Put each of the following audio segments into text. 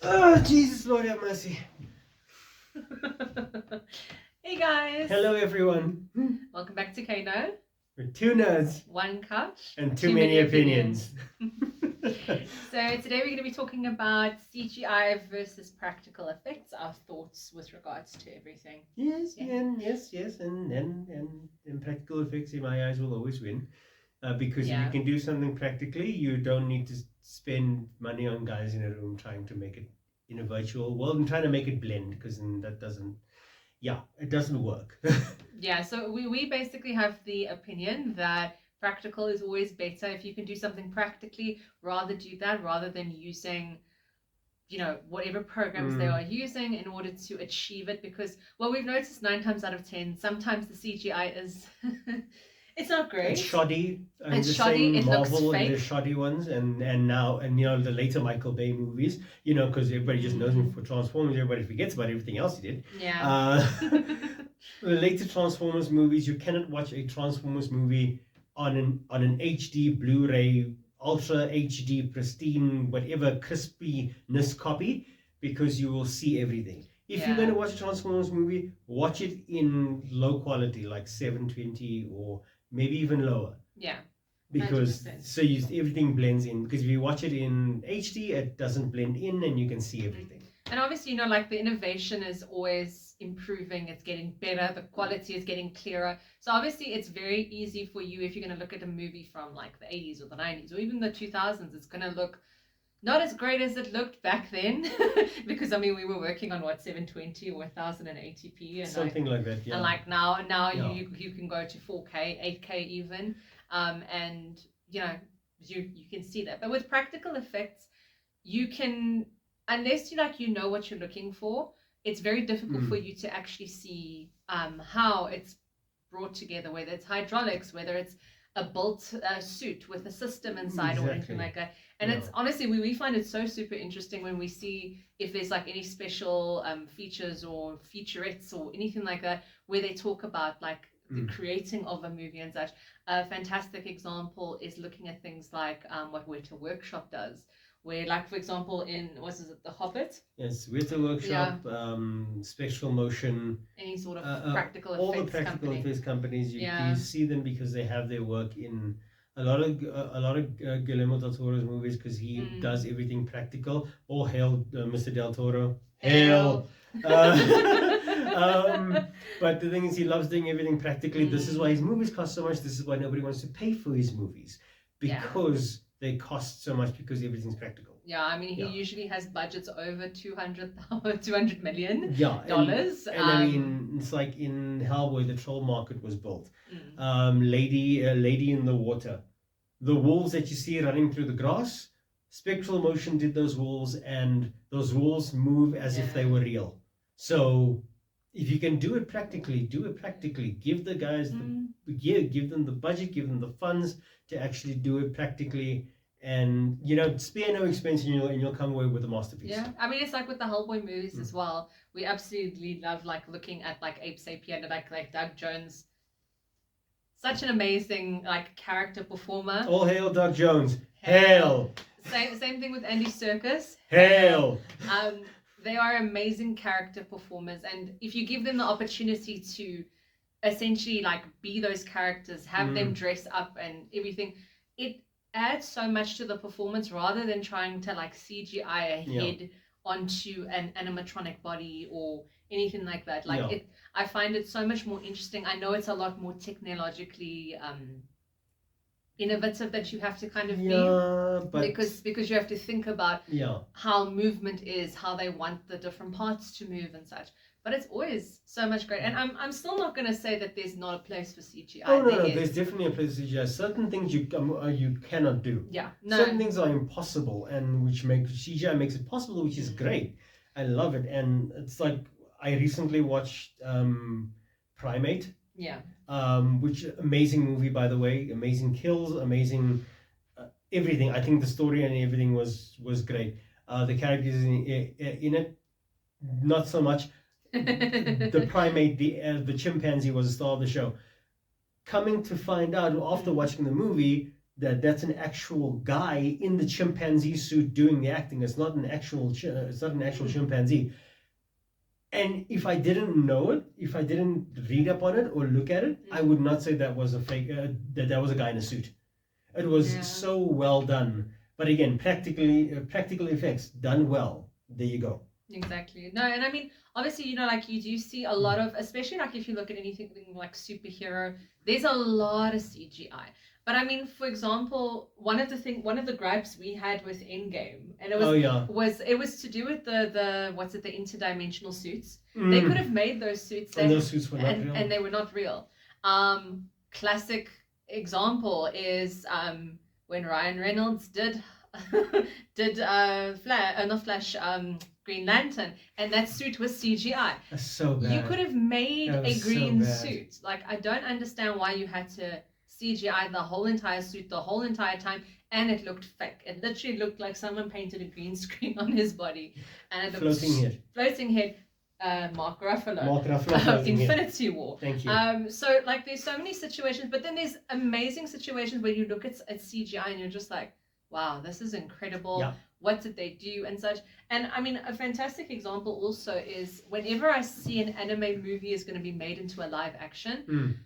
Oh, Jesus, Lord have mercy. Hey guys! Hello, everyone. Welcome back to Kano. We're two nerds One couch. and too many opinions. So today we're going to be talking about CGI versus practical effects, our thoughts with regards to everything. Yes, Yeah. and practical effects in my eyes will always win. Because if Yeah. you can do something practically, you don't need to spend money on guys in a room trying to make it in a virtual world and trying to make it blend, because then that doesn't, it doesn't work. Yeah, so we basically have the opinion that practical is always better. If you can do something practically, rather do that rather than using whatever programs they are using in order to achieve it, because what we've noticed 9 times out of 10, sometimes the CGI is it's not great. It's shoddy. It's the shoddy. Same It looks Marvel and the fake. shoddy ones, and now, and the later Michael Bay movies, because everybody just knows him for Transformers. Everybody forgets about everything else he did. Yeah. The later Transformers movies, you cannot watch a Transformers movie on an HD Blu-ray, ultra HD, pristine, whatever crispiness copy, because you will see everything. If you're going to watch a Transformers movie, watch it in low quality, like 720 or maybe even lower. Yeah. Because 100%. so everything blends in. Because if you watch it in HD, it doesn't blend in, and you can see everything. And obviously, like the innovation is always improving. It's getting better. The quality is getting clearer. So obviously, it's very easy for you, if you're going to look at a movie from like the 80s or the 90s or even the 2000s. It's going to look not as great as it looked back then, because we were working on 720 or 1080p and something like that. Yeah. And like now you can go to 4K, 8K even, and you can see that. But with practical effects, you can, unless you know what you're looking for, it's very difficult for you to actually see how it's brought together, whether it's hydraulics, whether it's a built suit with a system inside or anything like that. And it's honestly, we find it so super interesting when we see if there's like any special features or featurettes or anything like that, where they talk about like the creating of a movie and such. A fantastic example is looking at things like what m.o.d.o.k does, where, like, for example, in The Hobbit? Yes, m.o.d.o.k, Spectral Motion, any sort of practical all effects the practical company. effects companies. You see them because they have their work in a lot of Guillermo del Toro's movies, because he does everything practical. All hail Mr. Del Toro. Hail. But the thing is, he loves doing everything practically. This is why his movies cost so much. This is why nobody wants to pay for his movies, because they cost so much, because everything's practical. Yeah, he usually has budgets over $200 million. Yeah, and it's like in Hellboy, the troll market was built. Lady in the Water, the wolves that you see running through the grass, Spectral Motion did those wolves, and those wolves move as if they were real. So if you can do it practically, do it practically. Give the guys give them the budget, give them the funds to actually do it practically, and spare no expense, and you'll come away with a masterpiece. Yeah, it's like with the Hellboy movies as well. We absolutely love like looking at like Ape Sapien, like Doug Jones. Such an amazing like character performer. All hail Doug Jones. Hail. Same thing with Andy Serkis. Hail. They are amazing character performers, and if you give them the opportunity to essentially like be those characters, have them dress up and everything, it adds so much to the performance, rather than trying to like CGI a head onto an animatronic body or anything like that. I find it so much more interesting. I know it's a lot more technologically innovative that you have to kind of be, because you have to think about how movement is, how they want the different parts to move and such. But it's always so much great, and I'm still not going to say that there's not a place for CGI. Oh no, there's definitely a place for CGI. Certain things you cannot do. Yeah, no. Certain things are impossible, and which CGI makes it possible, which is great. I love it, and it's like I recently watched Primate. Yeah. Which amazing movie, by the way. Amazing kills, amazing everything. I think the story and everything was great. The characters in it, not so much. The primate, the chimpanzee, was the star of the show. Coming to find out after watching the movie, that's an actual guy in the chimpanzee suit doing the acting. It's not an actual chimpanzee. And if I didn't know it, if I didn't read up on it or look at it, I would not say that was a fake. That was a guy in a suit. It was so well done. But again, practical effects done well. There you go. Exactly. No, and I mean, obviously, you know, like you do see a lot of, especially like if you look at anything like superhero, there's a lot of CGI. But I mean, for example, one of the gripes we had with Endgame, and it was to do with the what's it, the interdimensional suits. They could have made those suits, and those suits were not real, and they were not real. Classic example is when Ryan Reynolds did Green Lantern, and that suit was CGI. That's so bad. You could have made a green suit. Like, I don't understand why you had to CGI the whole entire suit the whole entire time, and it looked fake. It literally looked like someone painted a green screen on his body, and it looked floating head. Mark Ruffalo, Infinity War. Thank you. So like, there's so many situations, but then there's amazing situations where you look at CGI and you're just like, wow, this is incredible. Yeah. What did they do and such? And I mean, a fantastic example also is whenever I see an anime movie is going to be made into a live action,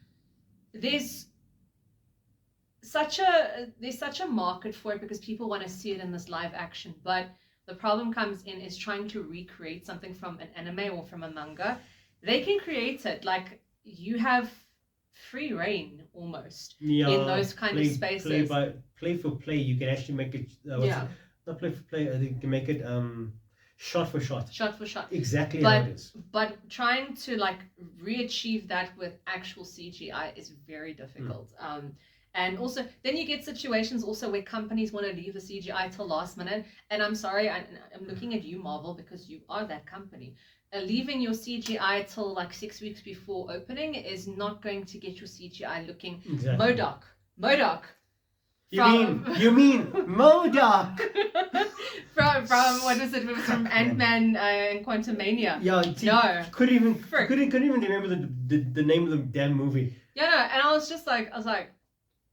there's such a market for it because people want to see it in this live action. But the problem comes in is trying to recreate something from an anime or from a manga. They can create it. Like, you have free reign almost in those kind of spaces. Play for play, you can actually make it. Not play for play. I think you can make it shot for shot. Shot for shot. Exactly how it is. But trying to like re-achieve that with actual CGI is very difficult. And also, then you get situations also where companies want to leave the CGI till last minute. And I'm sorry, I'm looking at you, Marvel, because you are that company. Leaving your CGI till like 6 weeks before opening is not going to get your CGI looking m.o.d.o.k. You mean m.o.d.o.k? from what is it? From Ant-Man and Quantumania. Yeah, couldn't even remember the name of the damn movie. Yeah, no, and I was like,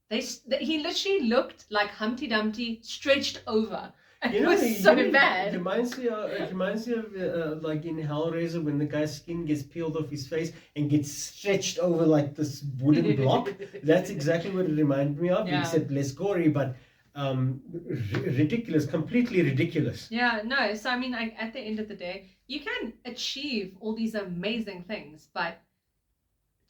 he literally looked like Humpty Dumpty stretched over. It was so bad. It reminds me of like in Hellraiser when the guy's skin gets peeled off his face and gets stretched over like this wooden block. That's exactly what it reminded me of, except less gory, but ridiculous, completely ridiculous. Yeah, no. So I mean, like, at the end of the day, you can achieve all these amazing things, but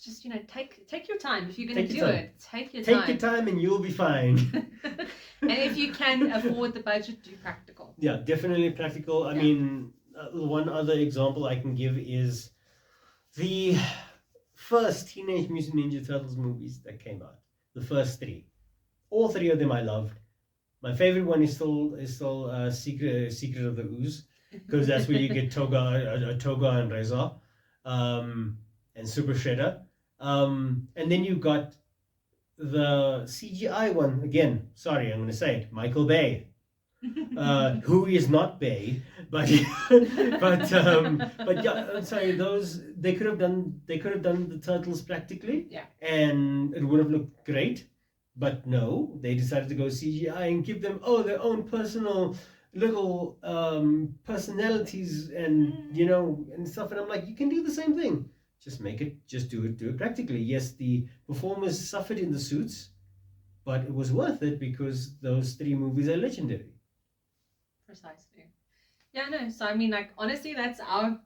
just, you know, take your time. If you're going to do it, take your time. Take your time and you'll be fine. And if you can afford the budget, do practical. Yeah, definitely practical. I mean, one other example I can give is the first Teenage Mutant Ninja Turtles movies that came out. The first three. All three of them I loved. My favorite one is still Secret of the Ooze, because that's where you get Toga and Reza, and Super Shredder. And then you got the CGI one again. Sorry, I'm going to say it. Michael Bay, who is not Bay, but yeah. I'm sorry. Those they could have done the turtles practically, and it would have looked great. But no, they decided to go CGI and give them their own personal little personalities and and stuff. And I'm like, you can do the same thing. Just do it practically. Yes, the performers suffered in the suits, but it was worth it because those three movies are legendary. Precisely. Yeah, no. So I mean, like, honestly, that's our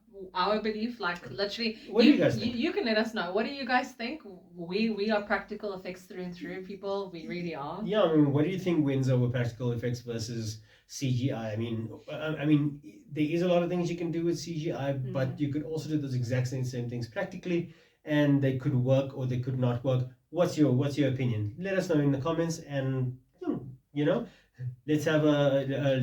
belief. Like, literally, what do you guys think? You can let us know. What do you guys think? We are practical effects through and through people. We really are. Yeah, I mean, what do you think wins over practical effects versus CGI? I mean, there is a lot of things you can do with CGI, but you could also do those exact same things practically, and they could work or they could not work. What's your opinion? Let us know in the comments, and let's have a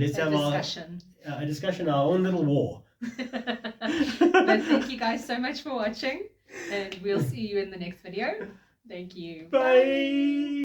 discussion, our own little war. But thank you guys so much for watching, and we'll see you in the next video. Thank you. Bye.